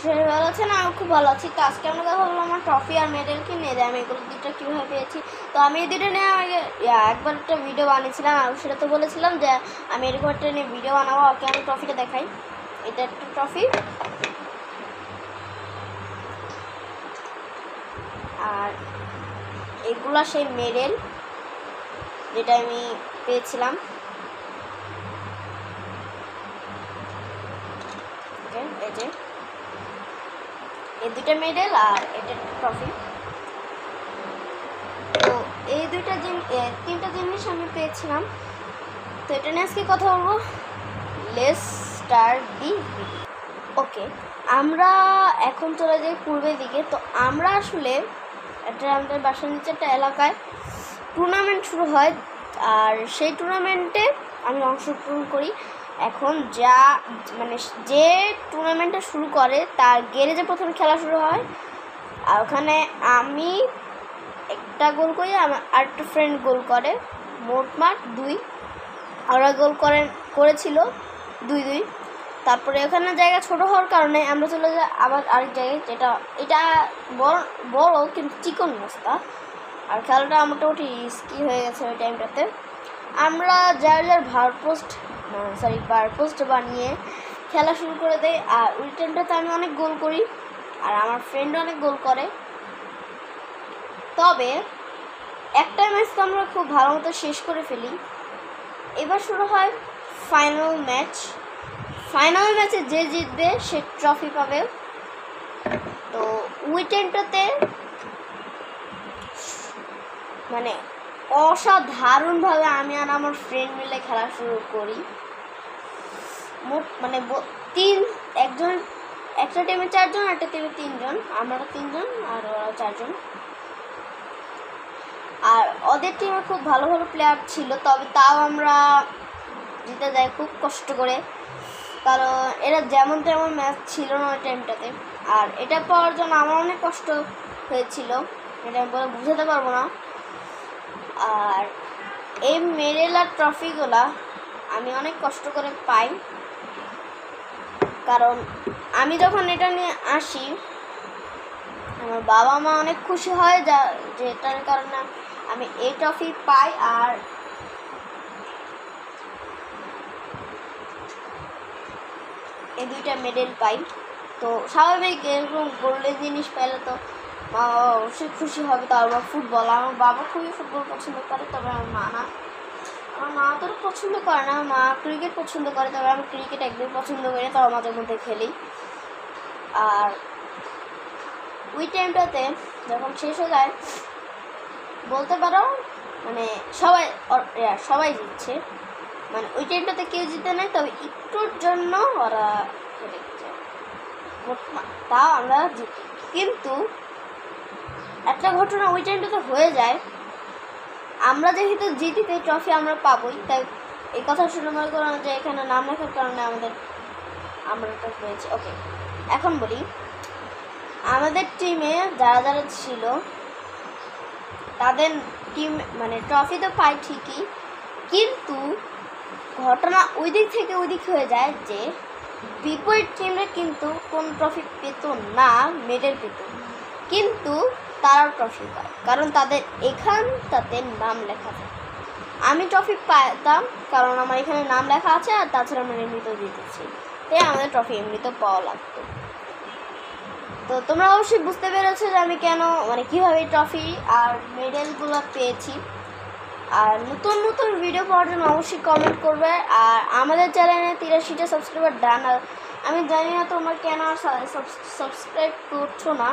সবাই ভালো আছেন, আমি খুব ভালো আছি। তো আজকে আমরা কথা বলবো আমার ট্রফি আর মেডেল কি নিয়ে দেয়, আমি এগুলো দুটো কীভাবে পেয়েছি। তো আমি এই দুটো নিয়ে আগে একবার একটা ভিডিও বানিয়েছিলাম, আর সেটা তো বলেছিলাম যে আমি এরকম একটা নিয়ে ভিডিও বানাবো। ওকে, আমি ট্রফিটা দেখাই। এটা একটা ট্রফি, আর এগুলা সেই মেডেল যেটা আমি পেয়েছিলাম। এই যে এই দুটা মেডেল আর এটা একটা ট্রফি। তো এই তিনটা জিনিস আমি পেয়েছিলাম। তো এটা নিয়ে আজকে কথা বলবো। Let's start the video. Okay, আমরা এখন চলে যাই পূর্বের দিকে। তো আমরা আসলে আমাদের বাসার নিচে একটা এলাকায় টুর্নামেন্ট শুরু হয়, আর সেই টুর্নামেন্টে আমি অংশগ্রহণ করি। এখন যে টুর্নামেন্টটা শুরু করে তার গ্যারেজে প্রথমে খেলা শুরু হয়, আর ওখানে আমি একটা গোল করি, আমার আরেকটা ফ্রেন্ড গোল করে, মোটমাট 2। ওরা গোল করেছিল 2-2। তারপরে ওখানে জায়গা ছোট হওয়ার কারণে আমরা চলে যাই আবার আরেক জায়গায়, এটা বড় কিন্তু চিকন রাস্তা। আর খেলাটা মোটামুটি রিস্কি হয়ে গেছে ওই টাইমটাতে। আমরা যার বারপোস্ট বানিয়ে খেলা শুরু করে দেয়, আর ওই টাইমটাতে আমি অনেক গোল করি আর আমার ফ্রেন্ড অনেক গোল করে। তবে একটা ম্যাচ তো আমরা খুব ভালো মতো শেষ করে ফেলি। এবার শুরু হয় ফাইনাল ম্যাচে যে জিতবে সে ট্রফি পাবে। তো ওই টাইমটাতে অসাধারণভাবে আমি আর আমার ফ্রেন্ড মিলে খেলা শুরু করি। একটা টিমে 4 জন, একটা টিমে 3 জন, আমরা 3 জন আর ওরা 4 জন। আর ওদের টিমে খুব ভালো ভালো প্লেয়ার ছিল, তবে তাও আমরা জিতে যাই খুব কষ্ট করে, কারণ এরা যেমন তেমন ম্যাচ ছিল না ওই টাইমটাতে। আর এটা পাওয়ার জন্য আমার অনেক কষ্ট হয়েছিল, এটা বলে বুঝাতে পারবো না। আর এই মেডেল আর ট্রফিগুলা আমি অনেক কষ্ট করে পাই, কারণ আমি যখন এটা নিয়ে আসি আমার বাবা মা অনেক খুশি হয়, যেটার কারণে আমি এই ট্রফি পাই আর এই 2টা মেডেল পাই। তো স্বাভাবিক, এরকম গোল্ডেন জিনিস পেলে তো মা অবশ্যই খুশি হবে। তারপর ফুটবল, আমার বাবা খুবই ফুটবল পছন্দ করে, তবে আমার মা তো পছন্দ করে না। মা ক্রিকেট পছন্দ করে, তবে আমি ক্রিকেট একদম পছন্দ করি, তবে মাঝে মধ্যে খেলি। আর ওই টাইমটাতে যখন শেষ হয়ে যায় বলতে পারো সবাই জিতছে, ওই টাইমটাতে কেউ জিতে নাই, তবে একটুর জন্য ওরা হেরে গেছে। তাও আমরা জিতি। কিন্তু একটা ঘটনা ওই টাইমটাতে হয়ে যায়, আমরা যেহেতু জিতি তাই ট্রফি আমরা পাবোই, তাই এই কথা শুনে মনে করো যে এখানে নাম লেখার কারণে আমরা ট্রফি পেয়েছি। ওকে, এখন বলি আমাদের টিমে যারা ছিল তাদের টিম ট্রফি তো পাই ঠিকই, কিন্তু ঘটনা ওই দিক থেকে ওই দিক হয়ে যায় যে বিপরীত টিমরা কিন্তু কোন ট্রফি পেত না, মেডেল পেত, কিন্তু তারাও ট্রফি পায়, কারণ তাদের এখানটাতে নাম লেখা থাকে। আমি ট্রফি পাইতাম কারণ আমার এখানে নাম লেখা আছে, আর তাছাড়া আমরা এমনিতেও জিতেছি, তাই আমাদের ট্রফি এমনিতেও পাওয়া লাগতো। তো তোমরা অবশ্যই বুঝতে পেরেছো যে আমি কীভাবে ট্রফি আর মেডেলগুলো পেয়েছি। আর নতুন নতুন ভিডিও পাওয়ার জন্য অবশ্যই কমেন্ট করবে। আর আমাদের চ্যানেলে 83টা সাবস্ক্রাইবার ডান। আর আমি জানি না তোমরা কেন সাবস্ক্রাইব করছো না,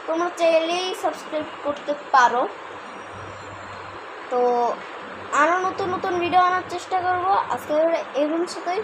তোমরা চাইলেই সাবস্ক্রাইব করতে পারো। তো আরও নতুন নতুন ভিডিও আনার চেষ্টা করবো। আজকে এই পর্যন্তই।